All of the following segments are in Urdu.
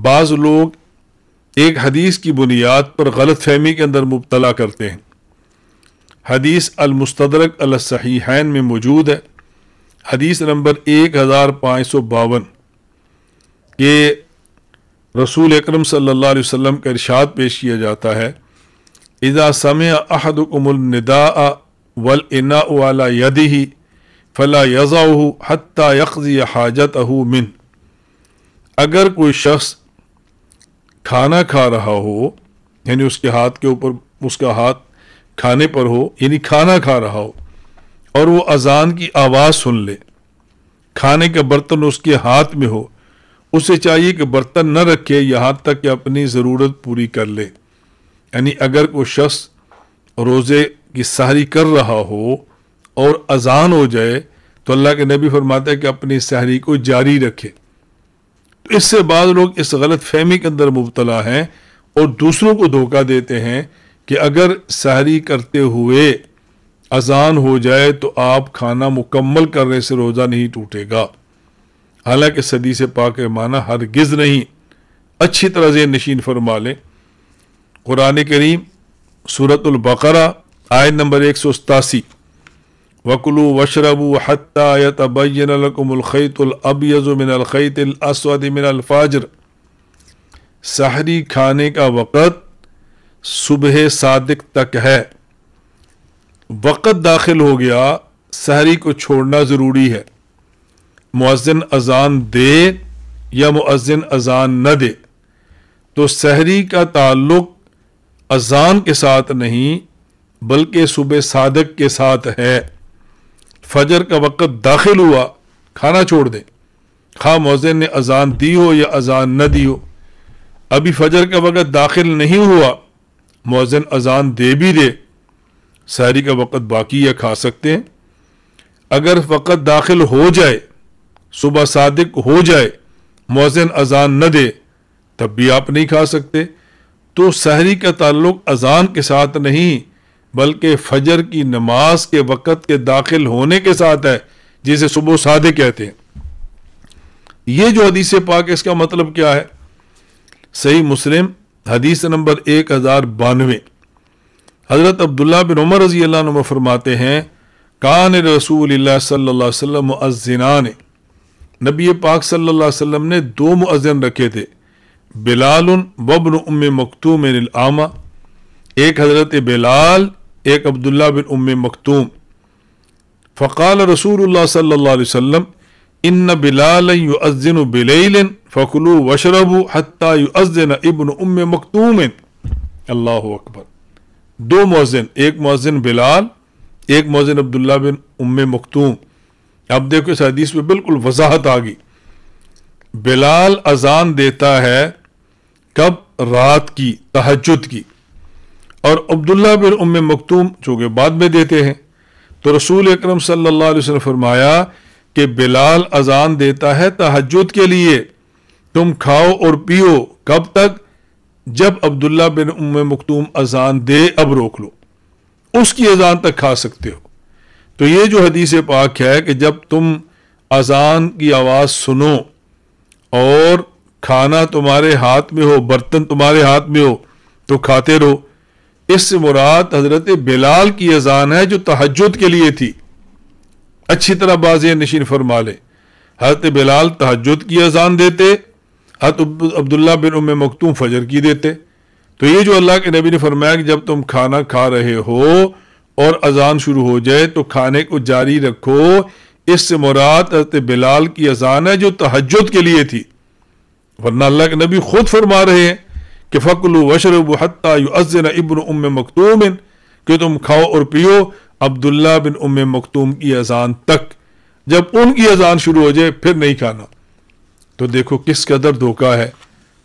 بعض لوگ ایک حدیث کی بنیاد پر غلط فہمی کے اندر مبتلا کرتے ہیں۔ حدیث المستدرک علی الصحیحین میں موجود ہے، حدیث نمبر 1552 کہ رسول اکرم صلی اللہ علیہ وسلم کا ارشاد پیش کیا جاتا ہے، اذا سمع احدکم النداء والاناء علی یدہ فلا یضعہ حتی یقضی حاجتہ منہ۔ اگر کوئی شخص کھانا کھا رہا ہو، یعنی اس کے ہاتھ کے اوپر، اس کا ہاتھ کھانے پر ہو، یعنی کھانا کھا رہا ہو، اور وہ اذان کی آواز سن لے، کھانے کا برتن اس کے ہاتھ میں ہو، اسے چاہیے کہ برتن نہ رکھے یہاں تک کہ اپنی ضرورت پوری کر لے۔ یعنی اگر کوئی شخص روزے کی سحری کر رہا ہو اور اذان ہو جائے تو اللہ کے نبی فرماتے ہیں کہ اپنی سحری کو جاری رکھے۔ تو اس سے بعض لوگ اس غلط فہمی کے اندر مبتلا ہیں اور دوسروں کو دھوکہ دیتے ہیں کہ اگر سحری کرتے ہوئے اذان ہو جائے تو آپ کھانا مکمل کرنے سے روزہ نہیں ٹوٹے گا۔ حالانکہ حدیث پاک کے معنی ہرگز نہیں۔ اچھی طرح ذہن نشین فرما لیں، قرآن کریم سورۃ البقرہ آیت نمبر 187، وَكُلُوا وَاشْرَبُوا حَتَّى يَتَبَيَّنَ لَكُمُ الْخَيْطُ الْأَبْيَضُ مِنَ الْخَيْطِ الْأَسْوَدِ مِنَ الْفَجْرِ۔ سحری کھانے کا وقت صبح صادق تک ہے۔ وقت داخل ہو گیا، سحری کو چھوڑنا ضروری ہے۔ مؤذن اذان دے یا مؤذن اذان نہ دے، تو سحری کا تعلق اذان کے ساتھ نہیں بلکہ صبح صادق کے ساتھ ہے۔ فجر کا وقت داخل ہوا، کھانا چھوڑ دیں، خواہ مؤذن نے اذان دی ہو یا اذان نہ دی ہو۔ ابھی فجر کا وقت داخل نہیں ہوا، مؤذن اذان دے بھی دے، سحری کا وقت باقی ہے، کھا سکتے ہیں۔ اگر وقت داخل ہو جائے، صبح صادق ہو جائے، مؤذن اذان نہ دے، تب بھی آپ نہیں کھا سکتے۔ تو سحری کا تعلق اذان کے ساتھ نہیں بلکہ فجر کی نماز کے وقت کے داخل ہونے کے ساتھ ہے، جسے صبح صادق کہتے ہیں۔ یہ جو حدیث پاک ہے، اس کا مطلب کیا ہے؟ صحیح مسلم حدیث نمبر 1092، حضرت عبداللہ بن عمر رضی اللہ عنہ فرماتے ہیں، کان رسول اللہ صلی اللہ علیہ وسلم مؤذنان، نبی پاک صلی اللہ علیہ وسلم نے 2 مؤذن رکھے تھے، بلال وابن ام مکتوم العامہ، ایک حضرت بلال، ایک عبداللہ بن ام مکتوم۔ فقال رسول اللہ صلی اللہ علیہ وسلم، ان بلالا یؤذن بلیل فکلوا واشربوا حتی یؤذن ابن ام مکتوم۔ اللہ اکبر۔ 2 مؤذن، ایک مؤذن بلال، ایک مؤذن عبداللہ بن ام مکتوم۔ اب دیکھو اس حدیث میں بالکل وضاحت آ گئی۔ بلال اذان دیتا ہے کب؟ رات کی، تہجد کی، اور عبداللہ بن ام مکتوم چونکہ بعد میں دیتے ہیں۔ تو رسول اکرم صلی اللہ علیہ وسلم فرمایا کہ بلال اذان دیتا ہے تہجد کے لیے، تم کھاؤ اور پیو کب تک؟ جب عبداللہ بن ام مکتوم اذان دے، اب روک لو، اس کی اذان تک کھا سکتے ہو۔ تو یہ جو حدیث پاک ہے کہ جب تم اذان کی آواز سنو اور کھانا تمہارے ہاتھ میں ہو، برتن تمہارے ہاتھ میں ہو، تو کھاتے رہو، اس سے مراد حضرت بلال کی اذان ہے جو تہجد کے لیے تھی۔ اچھی طرح واضح نشین فرما لے، حضرت بلال تہجد کی اذان دیتے، حضرت عبداللہ بن ام مکتوم فجر کی دیتے۔ تو یہ جو اللہ کے نبی نے فرمایا کہ جب تم کھانا کھا رہے ہو اور اذان شروع ہو جائے تو کھانے کو جاری رکھو، اس سے مراد حضرت بلال کی اذان ہے جو تہجد کے لیے تھی۔ ورنہ اللہ کے نبی خود فرما رہے ہیں کہ فَكُلُوا وَاشْرَبُوا حَتَّى يُؤَذِّنَ ابن ام مکتوم، کہ تم کھاؤ اور پیو عبداللہ بن ام مکتوم کی اذان تک، جب ان کی اذان شروع ہو جائے پھر نہیں کھانا۔ تو دیکھو کس قدر دھوکہ ہے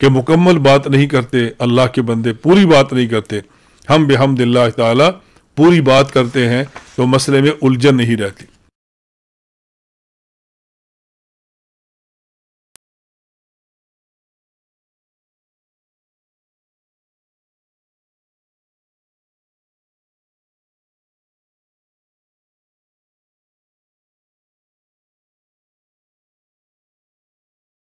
کہ مکمل بات نہیں کرتے، اللہ کے بندے پوری بات نہیں کرتے۔ ہم بحمد اللہ تعالی پوری بات کرتے ہیں تو مسئلے میں الجھن نہیں رہتی۔